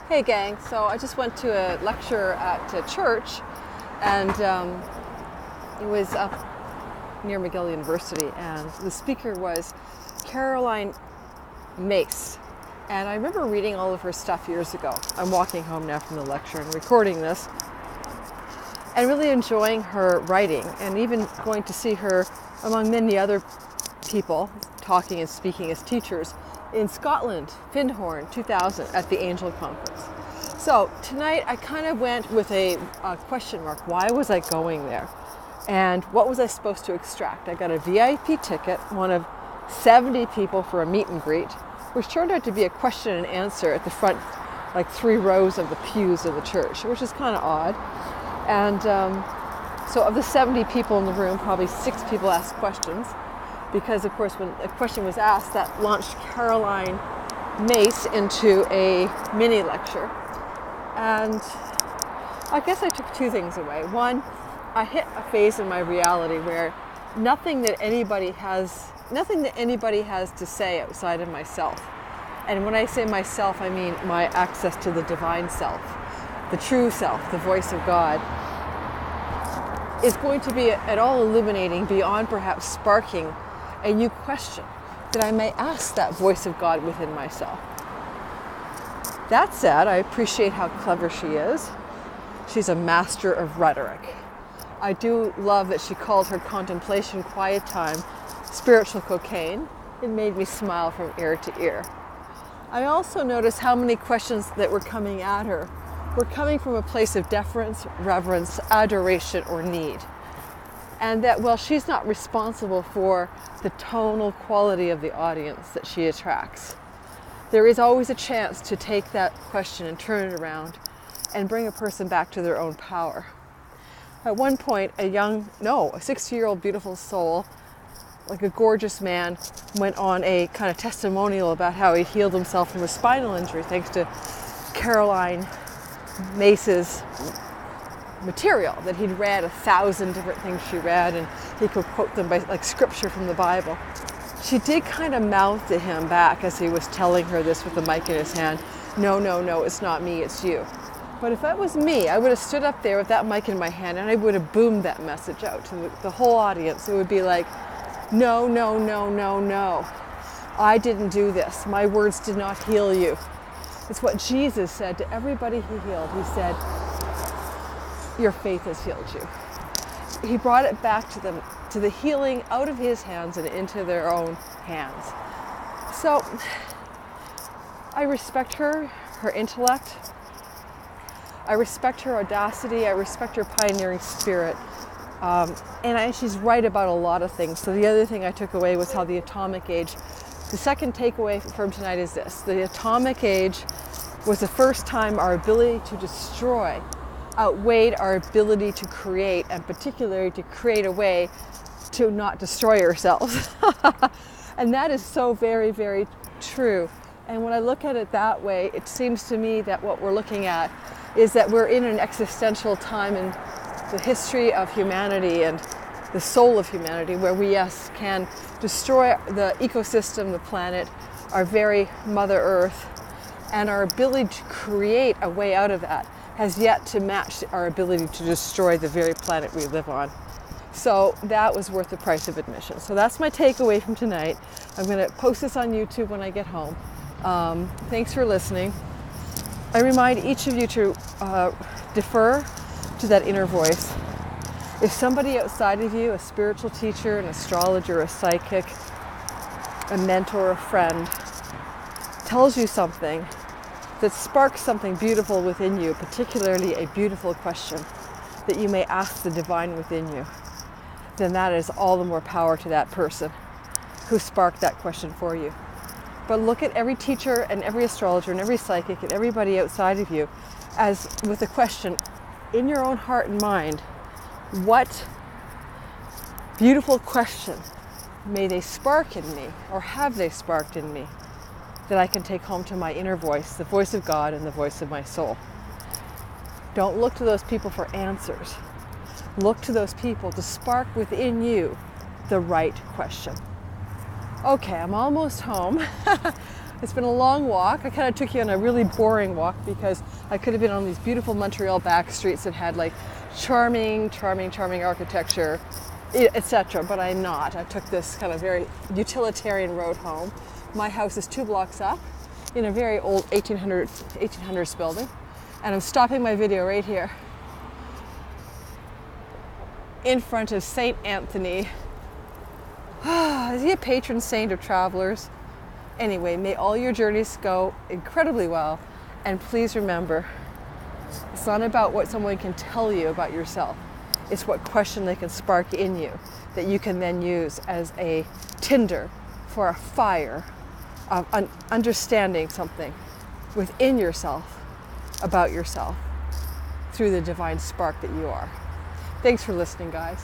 Hey gang, so I just went to a lecture at a church, and it was up near McGill University, and the speaker was Caroline Myss. And I remember reading all of her stuff years ago. I'm walking home now from the lecture and recording this, and really enjoying her writing, and even going to see her among many other people talking and speaking as teachers in Scotland, Findhorn, 2000, at the Angel Conference. So tonight I kind of went with a question mark. Why was I going there? And what was I supposed to extract? I got a VIP ticket, one of 70 people for a meet and greet, which turned out to be a question and answer at the front, like 3 rows of the pews of the church, which is kind of odd. And so of the 70 people in the room, probably 6 people asked questions, because of course when a question was asked, that launched Caroline Myss into a mini lecture. And I guess I took 2 things away. One, I hit a phase in my reality where nothing that anybody has to say outside of myself. And when I say myself, I mean my access to the divine self, the true self, the voice of God, is going to be at all illuminating beyond perhaps sparking a new question that I may ask that voice of God within myself. That said, I appreciate how clever she is. She's a master of rhetoric. I do love that she called her contemplation quiet time spiritual cocaine. It made me smile from ear to ear. I also noticed how many questions that were coming at her were coming from a place of deference, reverence, adoration, or need. And that while she's not responsible for the tonal quality of the audience that she attracts, there is always a chance to take that question and turn it around and bring a person back to their own power. At one point, a 60-year-old beautiful soul, like a gorgeous man, went on a kind of testimonial about how he healed himself from a spinal injury thanks to Caroline Myss's material, that he'd read 1,000 different things she read, and he could quote them by like scripture from the Bible. She did kind of mouth to him back as he was telling her this with the mic in his hand, no, it's not me, it's you. But if that was me, I would have stood up there with that mic in my hand and I would have boomed that message out to the whole audience. It would be like, no. I didn't do this. My words did not heal you. It's what Jesus said to everybody he healed. He said, your faith has healed you. He brought it back to them, to the healing out of his hands and into their own hands. So I respect her intellect. I respect her audacity. I respect her pioneering spirit. She's right about a lot of things. So the other thing I took away was how the atomic age, the second takeaway from tonight is this: the atomic age was the first time our ability to destroy outweighed our ability to create, and particularly to create a way to not destroy ourselves. And that is so very, very true. And when I look at it that way, it seems to me that what we're looking at is that we're in an existential time in the history of humanity and the soul of humanity where we, yes, can destroy the ecosystem, the planet, our very Mother Earth, and our ability to create a way out of that has yet to match our ability to destroy the very planet we live on. So that was worth the price of admission. So that's my takeaway from tonight. I'm going to post this on YouTube when I get home. Thanks for listening. I remind each of you to defer to that inner voice. If somebody outside of you, a spiritual teacher, an astrologer, a psychic, a mentor, a friend, tells you something that sparks something beautiful within you, particularly a beautiful question that you may ask the divine within you, then that is all the more power to that person who sparked that question for you. But look at every teacher and every astrologer and every psychic and everybody outside of you as with a question in your own heart and mind: what beautiful question may they spark in me, or have they sparked in me, that I can take home to my inner voice, the voice of God and the voice of my soul. Don't look to those people for answers. Look to those people to spark within you the right question. Okay, I'm almost home. It's been a long walk. I kind of took you on a really boring walk because I could have been on these beautiful Montreal back streets that had like charming architecture, etc. But I'm not. I took this kind of very utilitarian road home. My house is 2 blocks up in a very old 1800s building. And I'm stopping my video right here in front of St. Anthony. Is he a patron saint of travelers? Anyway, may all your journeys go incredibly well. And please remember, it's not about what someone can tell you about yourself. It's what question they can spark in you that you can then use as a tinder for a fire of understanding something within yourself about yourself through the divine spark that you are. Thanks for listening, guys.